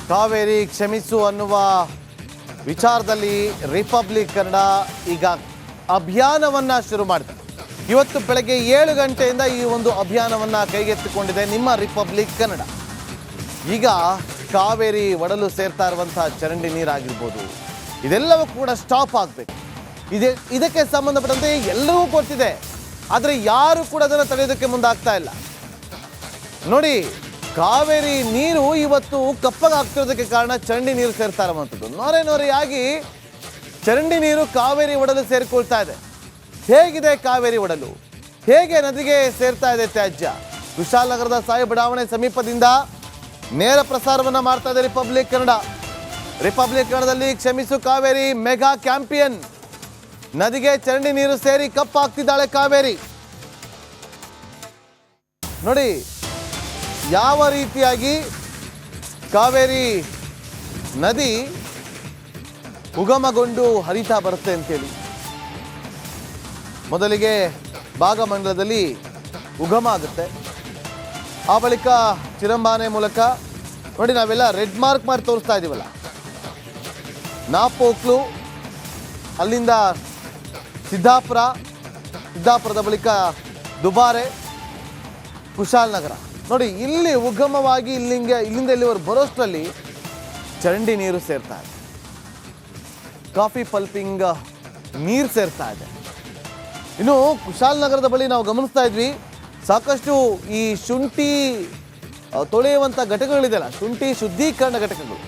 ಕಾವೇರಿ ಕ್ಷಮಿಸು ಅನ್ನುವ ವಿಚಾರದಲ್ಲಿ ರಿಪಬ್ಲಿಕ್ ಕನ್ನಡ ಈಗ ಅಭಿಯಾನವನ್ನ ಶುರು ಮಾಡಿದೆ. ಇವತ್ತು ಬೆಳಗ್ಗೆ 7 ಗಂಟೆಯಿಂದ ಈ ಒಂದು ಅಭಿಯಾನವನ್ನ ಕೈಗೆತ್ತಿಕೊಂಡಿದೆ ನಿಮ್ಮ ರಿಪಬ್ಲಿಕ್ ಕನ್ನಡ. ಈಗ ಕಾವೇರಿ ಒಡಲು ಸೇರ್ತಾ ಇರುವಂತಹ ಚರಂಡಿ ನೀರಾಗಿರ್ಬೋದು, ಇದೆಲ್ಲವೂ ಕೂಡ ಸ್ಟಾಪ್ ಆಗಬೇಕು. ಇದಕ್ಕೆ ಸಂಬಂಧಪಟ್ಟಂತೆ ಎಲ್ಲವೂ ಗೊತ್ತಿದೆ, ಆದರೆ ಯಾರು ಕೂಡ ಅದನ್ನು ತಡೆಯೋದಕ್ಕೆ ಮುಂದಾಗ್ತಾ ಇಲ್ಲ. ನೋಡಿ, ಕಾವೇರಿ ನೀರು ಇವತ್ತು ಕಪ್ಪಗಾಗ್ತಿರೋದಕ್ಕೆ ಕಾರಣ ಚರಂಡಿ ನೀರು ಸೇರ್ತಾ ಇರುವಂಥದ್ದು. ನೊರೆಯಾಗಿ ಚರಂಡಿ ನೀರು ಕಾವೇರಿ ಒಡಲು ಸೇರಿಕೊಳ್ತಾ ಇದೆ. ಹೇಗಿದೆ ಕಾವೇರಿ ಒಡಲು? ಹೇಗೆ ನದಿಗೆ ಸೇರ್ತಾ ಇದೆ ತ್ಯಾಜ್ಯ? ಕುಶಾಲನಗರದ ಸಾಯಿ ಬಡಾವಣೆ ಸಮೀಪದಿಂದ ನೇರ ಪ್ರಸಾರವನ್ನು ಮಾಡ್ತಾ ಇದೆ ರಿಪಬ್ಲಿಕ್ ಕನ್ನಡ. ರಿಪಬ್ಲಿಕ್ ಕನ್ನಡದಲ್ಲಿ ಕ್ಷಮಿಸು ಕಾವೇರಿ ಮೆಗಾ ಕ್ಯಾಂಪಿಯನ್. ನದಿಗೆ ಚರಂಡಿ ನೀರು ಸೇರಿ ಕಪ್ಪಾಗ್ತಿದ್ದಾಳೆ ಕಾವೇರಿ. ನೋಡಿ ಯಾವ ರೀತಿಯಾಗಿ ಕಾವೇರಿ ನದಿ ಉಗಮಗೊಂಡು ಹರಿತಾ ಬರುತ್ತೆ ಅಂತೇಳಿ. ಮೊದಲಿಗೆ ಭಾಗಮಂಡಲದಲ್ಲಿ ಉಗಮ ಆಗುತ್ತೆ, ಆ ಬಳಿಕ ಚಿರಂಬಾನೆ ಮೂಲಕ ನೋಡಿ ನಾವೆಲ್ಲ ರೆಡ್ ಮಾರ್ಕ್ ಮಾಡಿ ತೋರಿಸ್ತಾ ಇದ್ದೀವಲ್ಲ, ನಾಪೋಕ್ಲು, ಅಲ್ಲಿಂದ ಸಿದ್ದಾಪುರದ ಬಳಿಕ ದುಬಾರೆ, ಕುಶಾಲನಗರ. ನೋಡಿ ಇಲ್ಲಿ ಉಗಮವಾಗಿ ಇಲ್ಲಿಂದ ಇಲ್ಲಿವರೆಗೆ ಬರೋಷ್ಟರಲ್ಲಿ ಚರಂಡಿ ನೀರು ಸೇರ್ತಾ ಇದೆ, ಕಾಫಿ ಪಲ್ಪಿಂಗ್ ನೀರು ಸೇರ್ತಾ ಇದೆ. ಇನ್ನು ಕುಶಾಲನಗರದ ಬಳಿ ನಾವು ಗಮನಿಸ್ತಾ ಇದ್ವಿ, ಸಾಕಷ್ಟು ಈ ಶುಂಠಿ ತೊಳೆಯುವಂಥ ಘಟಕಗಳಿದೆಯಲ್ಲ, ಶುಂಠಿ ಶುದ್ಧೀಕರಣ ಘಟಕಗಳು,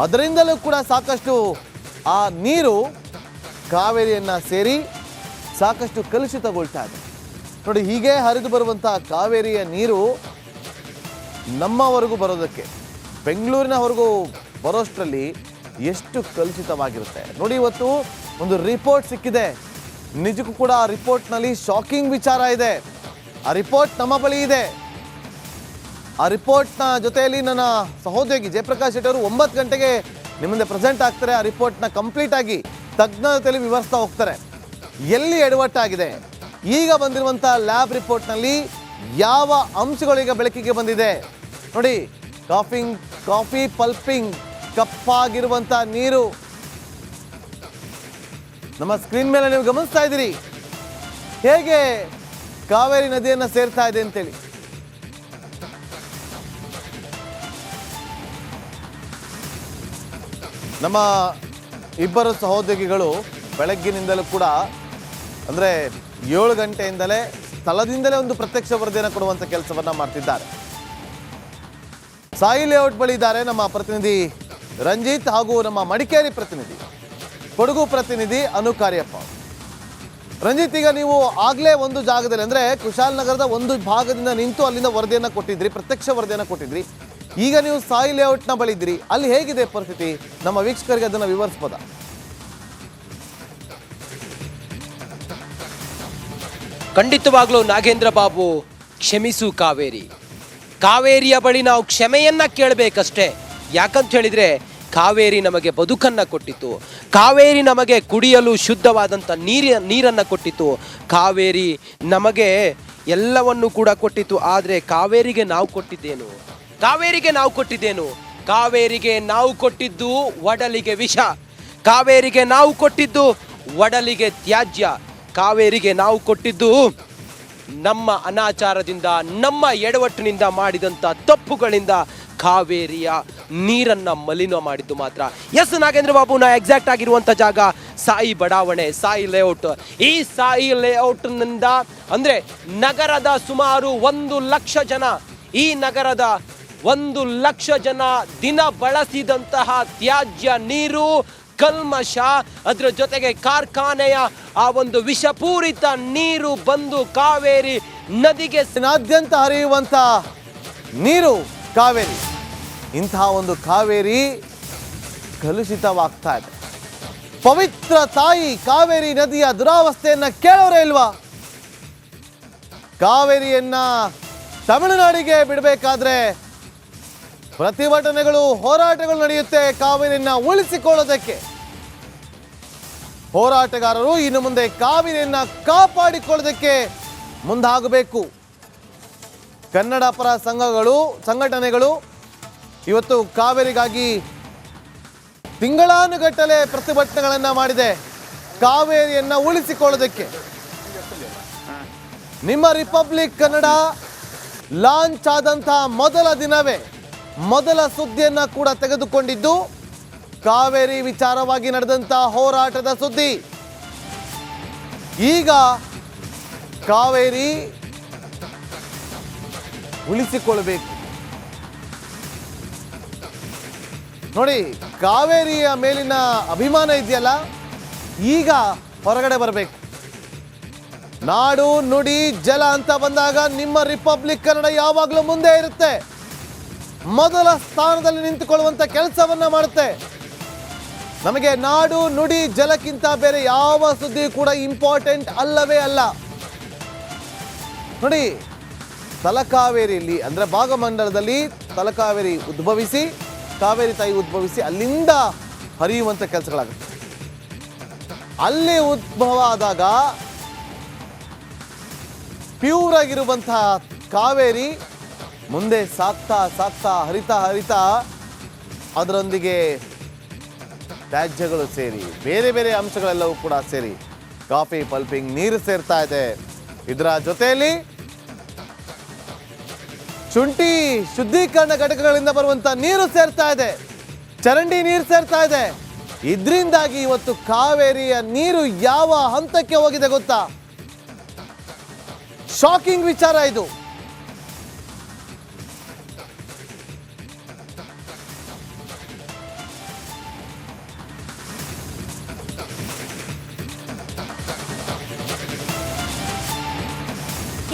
ಅದರಿಂದಲೂ ಕೂಡ ಸಾಕಷ್ಟು ಆ ನೀರು ಕಾವೇರಿಯನ್ನು ಸೇರಿ ಸಾಕಷ್ಟು ಕಲುಷಿತಗೊಳ್ತಾ ಇದೆ. ನೋಡಿ, ಹೀಗೆ ಹರಿದು ಬರುವಂಥ ಕಾವೇರಿಯ ನೀರು ನಮ್ಮವರೆಗೂ ಬರೋದಕ್ಕೆ, ಬೆಂಗಳೂರಿನವರೆಗೂ ಬರೋಷ್ಟರಲ್ಲಿ ಎಷ್ಟು ಕಲುಷಿತವಾಗಿರುತ್ತೆ ನೋಡಿ. ಇವತ್ತು ಒಂದು ರಿಪೋರ್ಟ್ ಸಿಕ್ಕಿದೆ, ನಿಜಕ್ಕೂ ಕೂಡ ಆ ರಿಪೋರ್ಟ್ನಲ್ಲಿ ಶಾಕಿಂಗ್ ವಿಚಾರ ಇದೆ. ಆ ರಿಪೋರ್ಟ್ ನಮ್ಮ ಬಳಿ ಇದೆ. ಆ ರಿಪೋರ್ಟ್ನ ಜೊತೆಯಲ್ಲಿ ನನ್ನ ಸಹೋದ್ಯೋಗಿ ಜಯಪ್ರಕಾಶ್ ಶೆಟ್ಟಿ ಅವರು 9 ಗಂಟೆಗೆ ನಿಮ್ಮ ಮುಂದೆ ಪ್ರೆಸೆಂಟ್ ಆಗ್ತಾರೆ. ಆ ರಿಪೋರ್ಟ್ನ ಕಂಪ್ಲೀಟ್ ಆಗಿ ತಜ್ಞರ ಜೊತೆಯಲ್ಲಿ ವಿವರಿಸ್ತಾ ಹೋಗ್ತಾರೆ, ಎಲ್ಲಿ ಎಡವಟ್ಟಾಗಿದೆ. ಈಗ ಬಂದಿರುವಂಥ ಲ್ಯಾಬ್ ರಿಪೋರ್ಟ್ನಲ್ಲಿ ಯಾವ ಅಂಶಗಳೀಗ ಬೆಳಕಿಗೆ ಬಂದಿದೆ ನೋಡಿ. ಕಾಫಿ ಪಲ್ಪಿಂಗ್ ಕಪ್ಪಾಗಿರುವಂಥ ನೀರು ನಮ್ಮ ಸ್ಕ್ರೀನ್ ಮೇಲೆ ನೀವು ಗಮನಿಸ್ತಾ ಇದ್ದೀರಿ, ಹೇಗೆ ಕಾವೇರಿ ನದಿಯನ್ನು ಸೇರ್ತಾ ಇದೆ ಅಂತೇಳಿ. ನಮ್ಮ ಇಬ್ಬರು ಸಹೋದ್ಯೋಗಿಗಳು ಬೆಳಗ್ಗಿನಿಂದಲೂ ಕೂಡ ಅಂದರೆ 7 ಗಂಟೆಯಿಂದಲೇ ಸ್ಥಳದಿಂದಲೇ ಒಂದು ಪ್ರತ್ಯಕ್ಷ ವರದಿಯನ್ನು ಕೊಡುವಂಥ ಕೆಲಸವನ್ನು ಮಾಡ್ತಿದ್ದಾರೆ. ಸಾಯಿ ಲೇಔಟ್ ಬಳಿ ಇದ್ದಾರೆ ನಮ್ಮ ಪ್ರತಿನಿಧಿ ರಂಜಿತ್ ಹಾಗೂ ನಮ್ಮ ಮಡಿಕೇರಿ ಪ್ರತಿನಿಧಿ, ಕೊಡಗು ಪ್ರತಿನಿಧಿ ಅನುಕಾರ್ಯಪ್ಪ. ರಂಜಿತ್, ಈಗ ನೀವು ಆಗಲೇ ಒಂದು ಜಾಗದಲ್ಲಿ ಅಂದರೆ ಕುಶಾಲನಗರದ ಒಂದು ಭಾಗದಿಂದ ನಿಂತು ಅಲ್ಲಿಂದ ವರದಿಯನ್ನು ಕೊಟ್ಟಿದ್ರಿ, ಪ್ರತ್ಯಕ್ಷ ವರದಿಯನ್ನು ಕೊಟ್ಟಿದ್ರಿ. ಈಗ ನೀವು ಸಾಯಿ ಲೇಔಟ್ನ ಬಳಿ ಇದ್ರಿ, ಅಲ್ಲಿ ಹೇಗಿದೆ ಪರಿಸ್ಥಿತಿ? ನಮ್ಮ ವೀಕ್ಷಕರಿಗೆ ಅದನ್ನು ವಿವರಿಸ್ಬೋದ? ಖಂಡಿತವಾಗ್ಲೂ ನಾಗೇಂದ್ರ ಬಾಬು, ಕ್ಷಮಿಸು ಕಾವೇರಿ. ಕಾವೇರಿಯ ಬಳಿ ನಾವು ಕ್ಷಮೆಯನ್ನ ಕೇಳಬೇಕಷ್ಟೇ. ಯಾಕಂತ ಹೇಳಿದ್ರೆ ಕಾವೇರಿ ನಮಗೆ ಬದುಕನ್ನು ಕೊಟ್ಟಿತು, ಕಾವೇರಿ ನಮಗೆ ಕುಡಿಯಲು ಶುದ್ಧವಾದಂಥ ನೀರನ್ನು ಕೊಟ್ಟಿತು, ಕಾವೇರಿ ನಮಗೆ ಎಲ್ಲವನ್ನು ಕೂಡ ಕೊಟ್ಟಿತು. ಆದರೆ ಕಾವೇರಿಗೆ ನಾವು ಕೊಟ್ಟಿದ್ದೇನು? ಕಾವೇರಿಗೆ ನಾವು ಕೊಟ್ಟಿದ್ದು ಒಡಲಿಗೆ ವಿಷ, ಕಾವೇರಿಗೆ ನಾವು ಕೊಟ್ಟಿದ್ದು ಒಡಲಿಗೆ ತ್ಯಾಜ್ಯ, ಕಾವೇರಿಗೆ ನಾವು ಕೊಟ್ಟಿದ್ದು ನಮ್ಮ ಅನಾಚಾರದಿಂದ, ನಮ್ಮ ಎಡವಟ್ಟಿನಿಂದ ಮಾಡಿದಂಥ ತಪ್ಪುಗಳಿಂದ ಕಾವೇರಿಯ ನೀರನ್ನು ಮಲಿನ ಮಾಡಿದ್ದು ಮಾತ್ರ. ಎಸ್ ನಾಗೇಂದ್ರ ಬಾಬು, ನಾ ಎಕ್ಸಾಕ್ಟ್ ಆಗಿರುವಂಥ ಜಾಗ ಸಾಯಿ ಬಡಾವಣೆ, ಸಾಯಿ ಲೇಔಟ್. ಈ ಸಾಯಿ ಲೇಔಟ್ನಿಂದ ಅಂದರೆ ನಗರದ ಸುಮಾರು 1 ಲಕ್ಷ ಜನ, ಈ ನಗರದ 1 ಲಕ್ಷ ಜನ ದಿನ ಬಳಸಿದಂತಹ ತ್ಯಾಜ್ಯ ನೀರು, ಕಲ್ಮಶ, ಅದರ ಜೊತೆಗೆ ಕಾರ್ಖಾನೆಯ ಆ ಒಂದು ವಿಷಪೂರಿತ ನೀರು ಬಂದು ಕಾವೇರಿ ನದಿಗೆ ನಾದ್ಯಂತ ಹರಿಯುವಂಥ ನೀರು ಕಾವೇರಿ. ಇಂತಹ ಒಂದು ಕಾವೇರಿ ಕಲುಷಿತವಾಗ್ತಾ ಇದೆ. ಪವಿತ್ರ ತಾಯಿ ಕಾವೇರಿ ನದಿಯ ದುರಾವಸ್ಥೆಯನ್ನ ಕೇಳೋರೇ ಇಲ್ವಾ? ಕಾವೇರಿಯನ್ನ ತಮಿಳುನಾಡಿಗೆ ಬಿಡಬೇಕಾದ್ರೆ ಪ್ರತಿಭಟನೆಗಳು, ಹೋರಾಟಗಳು ನಡೆಯುತ್ತೆ ಕಾವೇರಿಯನ್ನ ಉಳಿಸಿಕೊಳ್ಳೋದಕ್ಕೆ. ಹೋರಾಟಗಾರರು ಇನ್ನು ಮುಂದೆ ಕಾವೇರಿಯನ್ನ ಕಾಪಾಡಿಕೊಳ್ಳೋದಕ್ಕೆ ಮುಂದಾಗಬೇಕು. ಕನ್ನಡ ಪರ ಸಂಘಟನೆಗಳು ಇವತ್ತು ಕಾವೇರಿಗಾಗಿ ತಿಂಗಳಾನುಗಟ್ಟಲೆ ಪ್ರತಿಭಟನೆಗಳನ್ನ ಮಾಡಿದೆ ಕಾವೇರಿಯನ್ನ ಉಳಿಸಿಕೊಳ್ಳೋದಕ್ಕೆ. ನಿಮ್ಮ ರಿಪಬ್ಲಿಕ್ ಕನ್ನಡ ಲಾಂಚ್ ಆದಂತಹ ಮೊದಲ ದಿನವೇ ಮೊದಲ ಸುದ್ದಿಯನ್ನ ಕೂಡ ತೆಗೆದುಕೊಂಡಿದ್ದು ಕಾವೇರಿ ವಿಚಾರವಾಗಿ ನಡೆದಂತಹ ಹೋರಾಟದ ಸುದ್ದಿ. ಈಗ ಕಾವೇರಿ ಉಳಿಸಿಕೊಳ್ಳಬೇಕು. ನೋಡಿ, ಕಾವೇರಿಯ ಮೇಲಿನ ಅಭಿಮಾನ ಇದೆಯಲ್ಲ, ಈಗ ಹೊರಗಡೆ ಬರಬೇಕು. ನಾಡು ನುಡಿ ಜಲ ಅಂತ ಬಂದಾಗ ನಿಮ್ಮ ರಿಪಬ್ಲಿಕ್ ಕನ್ನಡ ಯಾವಾಗಲೂ ಮುಂದೆ ಇರುತ್ತೆ, ಮೊದಲ ಸ್ಥಾನದಲ್ಲಿ ನಿಂತುಕೊಳ್ಳುವಂತ ಕೆಲಸವನ್ನ ಮಾಡುತ್ತೆ. ನಮಗೆ ನಾಡು ನುಡಿ ಜಲಕ್ಕಿಂತ ಬೇರೆ ಯಾವ ಸುದ್ದಿ ಕೂಡ ಇಂಪಾರ್ಟೆಂಟ್ ಅಲ್ಲವೇ ಅಲ್ಲ. ನೋಡಿ, ತಲಕಾವೇರಿಯಲ್ಲಿ ಅಂದ್ರೆ ಭಾಗಮಂಡಲದಲ್ಲಿ ತಲಕಾವೇರಿ ಉದ್ಭವಿಸಿ, ಕಾವೇರಿ ತಾಯಿ ಉದ್ಭವಿಸಿ ಅಲ್ಲಿಂದ ಹರಿಯುವಂತ ಕೆಲಸಗಳಾಗುತ್ತೆ. ಅಲ್ಲಿ ಉದ್ಭವ ಆದಾಗ ಪ್ಯೂರ್ ಆಗಿರುವಂತಹ ಕಾವೇರಿ ಮುಂದೆ ಸಾಕ್ತಾ ಸಾಕ್ತಾ ಹರಿತಾ ಹರಿತಾ ಅದರೊಂದಿಗೆ ತ್ಯಾಜ್ಯಗಳು ಸೇರಿ ಬೇರೆ ಬೇರೆ ಅಂಶಗಳೆಲ್ಲವೂ ಕೂಡ ಸೇರಿ ಕಾಫಿ ಪಲ್ಪಿಂಗ್ ನೀರು ಸೇರ್ತಾ ಇದೆ. ಇದರ ಜೊತೆಯಲ್ಲಿ ಶುಂಠಿ ಶುದ್ಧೀಕರಣ ಘಟಕಗಳಿಂದ ಬರುವಂತ ನೀರು ಸೇರ್ತಾ ಇದೆ, ಚರಂಡಿ ನೀರು ಸೇರ್ತಾ ಇದೆ. ಇದರಿಂದಾಗಿ ಇವತ್ತು ಕಾವೇರಿಯ ನೀರು ಯಾವ ಹಂತಕ್ಕೆ ಹೋಗಿದೆ ಗೊತ್ತಾ? ಶಾಕಿಂಗ್ ವಿಚಾರ ಇದು.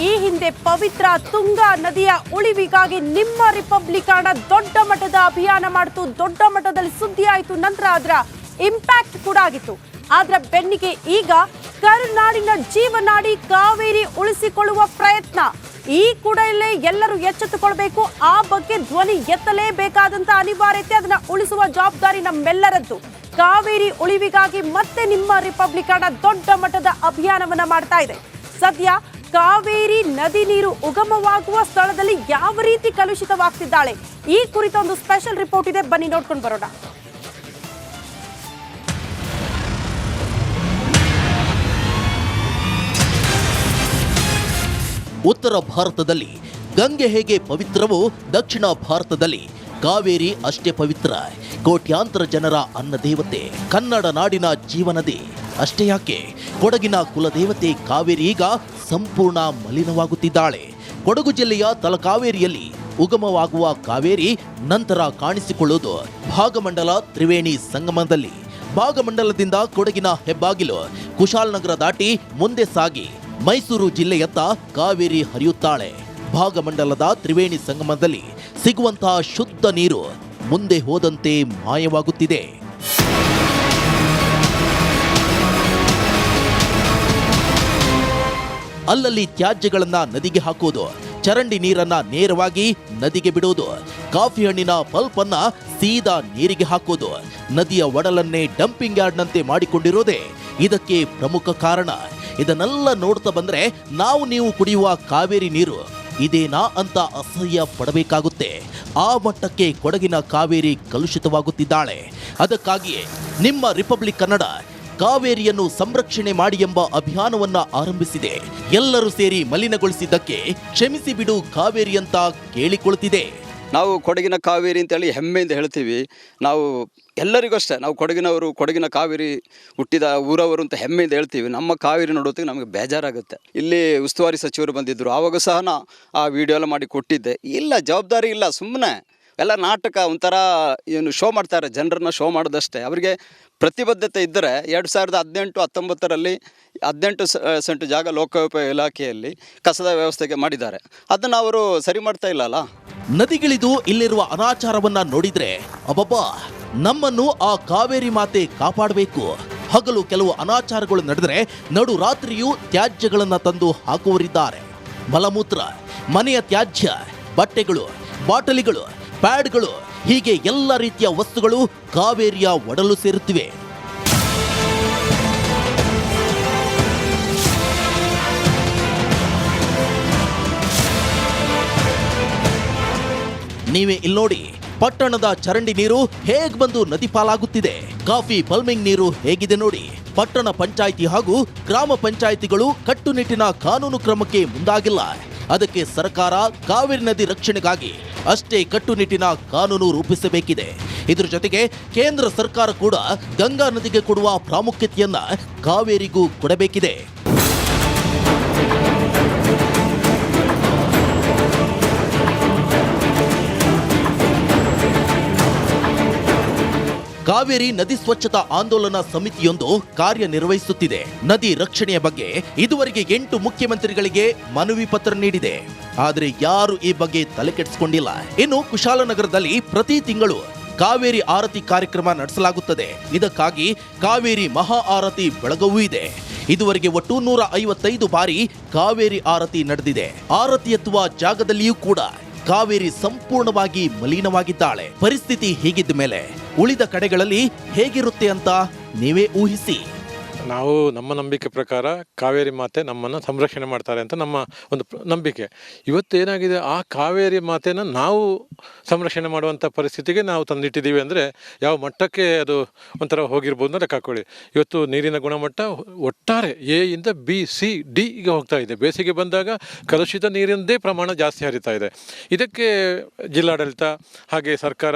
ಈ ಹಿಂದೆ ಪವಿತ್ರ ತುಂಗಾ ನದಿಯ ಉಳಿವಿಗಾಗಿ ನಿಮ್ಮ ರಿಪಬ್ಲಿಕ್ ಕನ್ನಡ ದೊಡ್ಡ ಮಟ್ಟದ ಅಭಿಯಾನ ಮಾಡಿತು, ದೊಡ್ಡ ಮಟ್ಟದಲ್ಲಿ ಸುದ್ದಿ ಆಯಿತು. ನಂತರ ಅದರ ಇಂಪ್ಯಾಕ್ಟ್ ಕೂಡ ಆಗಿತ್ತು. ಆದ್ರ ಬೆನ್ನಿಗೆ ಈಗ ಕರುನಾಡಿನ ಜೀವನಾಡಿ ಕಾವೇರಿ ಉಳಿಸಿಕೊಳ್ಳುವ ಪ್ರಯತ್ನ. ಈ ಕೂಡಲೇ ಎಲ್ಲರೂ ಎಚ್ಚೆತ್ತುಕೊಳ್ಬೇಕು. ಆ ಬಗ್ಗೆ ಧ್ವನಿ ಎತ್ತಲೇಬೇಕಾದಂತ ಅನಿವಾರ್ಯತೆ, ಅದನ್ನ ಉಳಿಸುವ ಜವಾಬ್ದಾರಿ ನಮ್ಮೆಲ್ಲರದ್ದು. ಕಾವೇರಿ ಉಳಿವಿಗಾಗಿ ಮತ್ತೆ ನಿಮ್ಮ ರಿಪಬ್ಲಿಕ್ ಕನ್ನಡ ದೊಡ್ಡ ಮಟ್ಟದ ಅಭಿಯಾನವನ್ನ ಮಾಡ್ತಾ ಇದೆ. ಸದ್ಯ ಕಾವೇರಿ ನದಿ ನೀರು ಉಗಮವಾಗುವ ಸ್ಥಳದಲ್ಲಿ ಯಾವ ರೀತಿ ಕಲುಷಿತವಾಗ್ತಿದ್ದಾಳೆ, ಈ ಕುರಿತ ಒಂದು ಸ್ಪೆಷಲ್ ರಿಪೋರ್ಟ್ ಇದೆ, ಬನ್ನಿ ನೋಡ್ಕೊಂಡು ಬರೋಣ. ಉತ್ತರ ಭಾರತದಲ್ಲಿ ಗಂಗೆ ಹೇಗೆ ಪವಿತ್ರವೋ ದಕ್ಷಿಣ ಭಾರತದಲ್ಲಿ ಕಾವೇರಿ ಅಷ್ಟೇ ಪವಿತ್ರ. ಕೋಟ್ಯಾಂತರ ಜನರ ಅನ್ನದೇವತೆ, ಕನ್ನಡ ನಾಡಿನ ಜೀವನದಿ. ಅಷ್ಟೇ ಯಾಕೆ, ಕೊಡಗಿನ ಕುಲದೇವತೆ ಕಾವೇರಿ ಈಗ ಸಂಪೂರ್ಣ ಮಲಿನವಾಗುತ್ತಿದ್ದಾಳೆ. ಕೊಡಗು ಜಿಲ್ಲೆಯ ತಲಕಾವೇರಿಯಲ್ಲಿ ಉಗಮವಾಗುವ ಕಾವೇರಿ ನಂತರ ಕಾಣಿಸಿಕೊಳ್ಳುವುದು ಭಾಗಮಂಡಲ ತ್ರಿವೇಣಿ ಸಂಗಮದಲ್ಲಿ. ಭಾಗಮಂಡಲದಿಂದ ಕೊಡಗಿನ ಹೆಬ್ಬಾಗಿಲು ಕುಶಾಲನಗರ ದಾಟಿ ಮುಂದೆ ಸಾಗಿ ಮೈಸೂರು ಜಿಲ್ಲೆಯತ್ತ ಕಾವೇರಿ ಹರಿಯುತ್ತಾಳೆ. ಭಾಗಮಂಡಲದ ತ್ರಿವೇಣಿ ಸಂಗಮದಲ್ಲಿ ಸಿಗುವಂತಹ ಶುದ್ಧ ನೀರು ಮುಂದೆ ಹೋದಂತೆ ಮಾಯವಾಗುತ್ತಿದೆ. ಅಲ್ಲಲ್ಲಿ ತ್ಯಾಜ್ಯಗಳನ್ನ ನದಿಗೆ ಹಾಕೋದು, ಚರಂಡಿ ನೀರನ್ನ ನೇರವಾಗಿ ನದಿಗೆ ಬಿಡೋದು, ಕಾಫಿ ಹಣ್ಣಿನ ಪಲ್ಪ್ ಅನ್ನ ಸೀದಾ ನೀರಿಗೆ ಹಾಕೋದು, ನದಿಯ ಒಡಲನ್ನೇ ಡಂಪಿಂಗ್ ಯಾರ್ಡ್ನಂತೆ ಮಾಡಿಕೊಂಡಿರೋದೇ ಇದಕ್ಕೆ ಪ್ರಮುಖ ಕಾರಣ. ಇದನ್ನೆಲ್ಲ ನೋಡ್ತಾ ಬಂದ್ರೆ ನಾವು ನೀವು ಕುಡಿಯುವ ಕಾವೇರಿ ನೀರು ಇದೇನಾ ಅಂತ ಅಸಹ್ಯ ಪಡಬೇಕಾಗುತ್ತೆ. ಆ ಮಟ್ಟಕ್ಕೆ ಕೊಡಗಿನ ಕಾವೇರಿ ಕಲುಷಿತವಾಗುತ್ತಿದ್ದಾಳೆ. ಅದಕ್ಕಾಗಿಯೇ ನಿಮ್ಮ ರಿಪಬ್ಲಿಕ್ ಕನ್ನಡ ಕಾವೇರಿಯನ್ನು ಸಂರಕ್ಷಣೆ ಮಾಡಿ ಎಂಬ ಅಭಿಯಾನವನ್ನ ಆರಂಭಿಸಿದೆ. ಎಲ್ಲರೂ ಸೇರಿ ಮಲಿನಗೊಳಿಸಿದ್ದಕ್ಕೆ ಕ್ಷಮಿಸಿ ಬಿಡು ಕಾವೇರಿ ಅಂತ ಕೇಳಿಕೊಳ್ಳುತ್ತಿದೆ. ನಾವು ಕೊಡಗಿನ ಕಾವೇರಿ ಅಂತೇಳಿ ಹೆಮ್ಮೆಯಿಂದ ಹೇಳ್ತೀವಿ. ನಾವು ಎಲ್ಲರಿಗೂ ಅಷ್ಟೇ, ನಾವು ಕೊಡಗಿನವರು, ಕೊಡಗಿನ ಕಾವೇರಿ ಹುಟ್ಟಿದ ಊರವರು ಅಂತ ಹೆಮ್ಮೆಯಿಂದ ಹೇಳ್ತೀವಿ. ನಮ್ಮ ಕಾವೇರಿ ನೋಡೋದಕ್ಕೆ ನಮಗೆ ಬೇಜಾರಾಗುತ್ತೆ. ಇಲ್ಲಿ ಉಸ್ತುವಾರಿ ಸಚಿವರು ಬಂದಿದ್ದರು, ಆವಾಗ ಸಹ ಆ ವಿಡಿಯೋ ಎಲ್ಲ ಮಾಡಿ ಕೊಟ್ಟಿದ್ದೆ. ಇಲ್ಲ, ಜವಾಬ್ದಾರಿ ಇಲ್ಲ, ಸುಮ್ಮನೆ ಎಲ್ಲ ನಾಟಕ, ಒಂಥರ ಏನು ಶೋ ಮಾಡ್ತಾರೆ, ಜನರನ್ನ ಶೋ ಮಾಡೋದಷ್ಟೇ. ಅವರಿಗೆ ಪ್ರತಿಬದ್ಧತೆ ಇದ್ದರೆ 2018-19ರಲ್ಲಿ 18 ಸೆಂಟ್ ಜಾಗ ಲೋಕೋಪಯೋಗಿ ಇಲಾಖೆಯಲ್ಲಿ ಕಸದ ವ್ಯವಸ್ಥೆಗೆ ಮಾಡಿದ್ದಾರೆ. ಅದನ್ನು ಅವರು ಸರಿ ಮಾಡ್ತಾ ಇಲ್ಲಲ್ಲ. ನದಿಗಿಳಿದು ಇಲ್ಲಿರುವ ಅನಾಚಾರವನ್ನ ನೋಡಿದ್ರೆ ಅಬ್ಬಬ್ಬಾ, ನಮ್ಮನ್ನು ಆ ಕಾವೇರಿ ಮಾತೆ ಕಾಪಾಡಬೇಕು. ಹಗಲು ಕೆಲವು ಅನಾಚಾರಗಳು ನಡೆದರೆ ನಡು ರಾತ್ರಿಯೂ ತ್ಯಾಜ್ಯಗಳನ್ನ ತಂದು ಹಾಕುವರಿದ್ದಾರೆ. ಮಲಮೂತ್ರ, ಮನೆಯ ತ್ಯಾಜ್ಯ, ಬಟ್ಟೆಗಳು, ಬಾಟಲಿಗಳು, ಪ್ಯಾಡ್ಗಳು, ಹೀಗೆ ಎಲ್ಲ ರೀತಿಯ ವಸ್ತುಗಳು ಕಾವೇರಿಯ ಒಡಲು ಸೇರುತ್ತಿವೆ. ನೀವೇ ಇಲ್ಲಿ ನೋಡಿ, ಪಟ್ಟಣದ ಚರಂಡಿ ನೀರು ಹೇಗ್ ಬಂದು ನದಿ ಪಾಲಾಗುತ್ತಿದೆ, ಕಾಫಿ ಪಲ್ಮಿಂಗ್ ನೀರು ಹೇಗಿದೆ ನೋಡಿ. ಪಟ್ಟಣ ಪಂಚಾಯಿತಿ ಹಾಗೂ ಗ್ರಾಮ ಪಂಚಾಯಿತಿಗಳು ಕಟ್ಟುನಿಟ್ಟಿನ ಕಾನೂನು ಕ್ರಮಕ್ಕೆ ಮುಂದಾಗಿಲ್ಲ. ಅದಕ್ಕೆ ಸರ್ಕಾರ ಕಾವೇರಿ ನದಿ ರಕ್ಷಣೆಗಾಗಿ ಅಷ್ಟೇ ಕಟ್ಟುನಿಟ್ಟಿನ ಕಾನೂನು ರೂಪಿಸಬೇಕಿದೆ. ಇದ್ರ ಜೊತೆಗೆ ಕೇಂದ್ರ ಸರ್ಕಾರ ಕೂಡ ಗಂಗಾ ನದಿಗೆ ಕೊಡುವ ಪ್ರಾಮುಖ್ಯತೆಯನ್ನ ಕಾವೇರಿಗೂ ಕೊಡಬೇಕಿದೆ. ಕಾವೇರಿ ನದಿ ಸ್ವಚ್ಛತಾ ಆಂದೋಲನ ಸಮಿತಿಯೊಂದು ಕಾರ್ಯನಿರ್ವಹಿಸುತ್ತಿದೆ. ನದಿ ರಕ್ಷಣೆಯ ಬಗ್ಗೆ ಇದುವರೆಗೆ 8 ಮುಖ್ಯಮಂತ್ರಿಗಳಿಗೆ ಮನವಿ ಪತ್ರ ನೀಡಿದೆ. ಆದರೆ ಯಾರು ಈ ಬಗ್ಗೆ ತಲೆ ಕೆಡಿಸಿಕೊಂಡಿಲ್ಲ. ಇನ್ನು ಕುಶಾಲನಗರದಲ್ಲಿ ಪ್ರತಿ ತಿಂಗಳು ಕಾವೇರಿ ಆರತಿ ಕಾರ್ಯಕ್ರಮ ನಡೆಸಲಾಗುತ್ತದೆ. ಇದಕ್ಕಾಗಿ ಕಾವೇರಿ ಮಹಾ ಆರತಿ ಬೆಳಗವೂ ಇದೆ. ಇದುವರೆಗೆ ಒಟ್ಟು 155 ಬಾರಿ ಕಾವೇರಿ ಆರತಿ ನಡೆದಿದೆ. ಆರತಿ ಎತ್ತುವ ಜಾಗದಲ್ಲಿಯೂ ಕೂಡ ಕಾವೇರಿ ಸಂಪೂರ್ಣವಾಗಿ ಮಲಿನವಾಗಿದ್ದಾಳೆ. ಪರಿಸ್ಥಿತಿ ಹೀಗಿದ್ದ ಮೇಲೆ ಉಳಿದ ಕಡೆಗಳಲ್ಲಿ ಹೇಗಿರುತ್ತೆ ಅಂತ ನೀವೇ ಊಹಿಸಿ. ನಾವು ನಮ್ಮ ನಂಬಿಕೆ ಪ್ರಕಾರ ಕಾವೇರಿ ಮಾತೆ ನಮ್ಮನ್ನು ಸಂರಕ್ಷಣೆ ಮಾಡ್ತಾರೆ ಅಂತ ನಮ್ಮ ಒಂದು ನಂಬಿಕೆ. ಇವತ್ತು ಏನಾಗಿದೆ, ಆ ಕಾವೇರಿ ಮಾತೆನ ನಾವು ಸಂರಕ್ಷಣೆ ಮಾಡುವಂಥ ಪರಿಸ್ಥಿತಿಗೆ ನಾವು ತಂದಿಟ್ಟಿದ್ದೀವಿ. ಅಂದರೆ ಯಾವ ಮಟ್ಟಕ್ಕೆ ಅದು ಒಂಥರ ಹೋಗಿರ್ಬೋದು ಅಂತ ಲೆಕ್ಕ ಹಾಕೊಳ್ಳಿ. ಇವತ್ತು ನೀರಿನ ಗುಣಮಟ್ಟ ಒಟ್ಟಾರೆ ಎ ಇಂದ ಬಿ ಸಿ ಡಿ ಗೆ ಹೋಗ್ತಾ ಇದೆ. ಬೇಸಿಗೆ ಬಂದಾಗ ಕಲುಷಿತ ನೀರಿಂದೇ ಪ್ರಮಾಣ ಜಾಸ್ತಿ ಹರಿತಾ ಇದೆ. ಇದಕ್ಕೆ ಜಿಲ್ಲಾಡಳಿತ ಹಾಗೆ ಸರ್ಕಾರ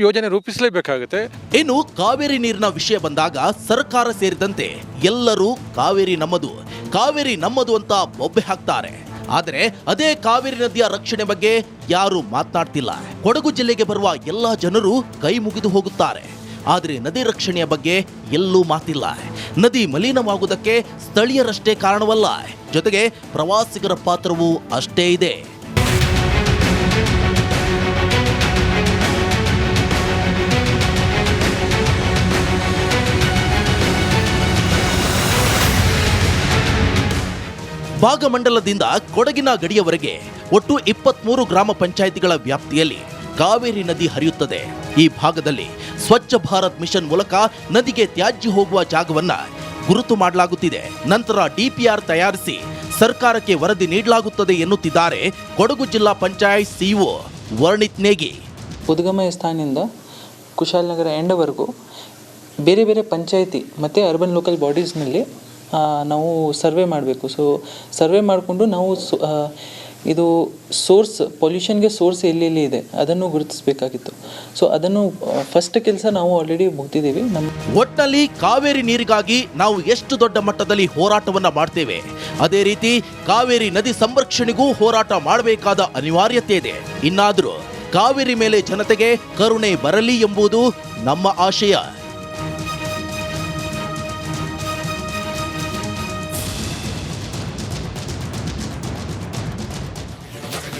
ಯೋಜನೆ ರೂಪಿಸಲೇಬೇಕಾಗುತ್ತೆ. ಇನ್ನು ಕಾವೇರಿ ನೀರಿನ ವಿಷಯ ಬಂದಾಗ ಸರ್ಕಾರ ಸೇರಿದಂತೆ ಎಲ್ಲರೂ ಕಾವೇರಿ ನಮ್ಮದು ಅಂತ ಬೊಬ್ಬೆ ಹಾಕ್ತಾರೆ. ಆದರೆ ಅದೇ ಕಾವೇರಿ ನದಿಯ ರಕ್ಷಣೆ ಬಗ್ಗೆ ಯಾರು ಮಾತನಾಡ್ತಿಲ್ಲ. ಕೊಡಗು ಜಿಲ್ಲೆಗೆ ಬರುವ ಎಲ್ಲಾ ಜನರು ಕೈ ಮುಗಿದು ಹೋಗುತ್ತಾರೆ. ಆದರೆ ನದಿ ರಕ್ಷಣೆಯ ಬಗ್ಗೆ ಎಲ್ಲೂ ಮಾತಿಲ್ಲ. ನದಿ ಮಲಿನವಾಗುವುದಕ್ಕೆ ಸ್ಥಳೀಯರಷ್ಟೇ ಕಾರಣವಲ್ಲ, ಜೊತೆಗೆ ಪ್ರವಾಸಿಗರ ಪಾತ್ರವೂ ಅಷ್ಟೇ ಇದೆ. ಭಾಗಮಂಡಲದಿಂದ ಕೊಡಗಿನ ಗಡಿಯವರೆಗೆ ಒಟ್ಟು 23 ಗ್ರಾಮ ಪಂಚಾಯಿತಿಗಳ ವ್ಯಾಪ್ತಿಯಲ್ಲಿ ಕಾವೇರಿ ನದಿ ಹರಿಯುತ್ತದೆ. ಈ ಭಾಗದಲ್ಲಿ ಸ್ವಚ್ಛ ಭಾರತ್ ಮಿಷನ್ ಮೂಲಕ ನದಿಗೆ ತ್ಯಾಜ್ಯ ಹೋಗುವ ಜಾಗವನ್ನ ಗುರುತು ಮಾಡಲಾಗುತ್ತಿದೆ. ನಂತರ ಡಿಪಿಆರ್ ತಯಾರಿಸಿ ಸರ್ಕಾರಕ್ಕೆ ವರದಿ ನೀಡಲಾಗುತ್ತದೆ ಎನ್ನುತ್ತಿದ್ದಾರೆ ಕೊಡಗು ಜಿಲ್ಲಾ ಪಂಚಾಯತ್ ಸಿಇಒ ವರ್ಣಿತ್ ನೇಗಿ. ಉದ್ಗಮ ಸ್ಥಾನದಿಂದ ಕುಶಾಲನಗರ ಎಂಡವರೆಗೂ ಬೇರೆ ಬೇರೆ ಪಂಚಾಯಿತಿ ಮತ್ತು ಅರ್ಬನ್ ಲೋಕಲ್ ಬಾಡೀಸ್ನಲ್ಲಿ ನಾವು ಸರ್ವೆ ಮಾಡಬೇಕು. ಸೊ ಸರ್ವೆ ಮಾಡಿಕೊಂಡು ನಾವು ಇದು ಸೋರ್ಸ್ ಪೊಲ್ಯೂಷನ್ಗೆ ಸೋರ್ಸ್ ಎಲ್ಲೆಲ್ಲಿ ಇದೆ ಅದನ್ನು ಗುರುತಿಸಬೇಕಾಗಿತ್ತು. ಸೊ ಅದನ್ನು ಫಸ್ಟ್ ಕೆಲಸ ನಾವು ಆಲ್ರೆಡಿ ಮುಗಿದಿದ್ದೀವಿ. ಒಟ್ಟಿನಲ್ಲಿ ಕಾವೇರಿ ನೀರಿಗಾಗಿ ನಾವು ಎಷ್ಟು ದೊಡ್ಡ ಮಟ್ಟದಲ್ಲಿ ಹೋರಾಟವನ್ನ ಮಾಡ್ತೇವೆ, ಅದೇ ರೀತಿ ಕಾವೇರಿ ನದಿ ಸಂರಕ್ಷಣೆಗೂ ಹೋರಾಟ ಮಾಡಬೇಕಾದ ಅನಿವಾರ್ಯತೆ ಇದೆ. ಇನ್ನಾದರೂ ಕಾವೇರಿ ಮೇಲೆ ಜನತೆಗೆ ಕರುಣೆ ಬರಲಿ ಎಂಬುದು ನಮ್ಮ ಆಶಯ.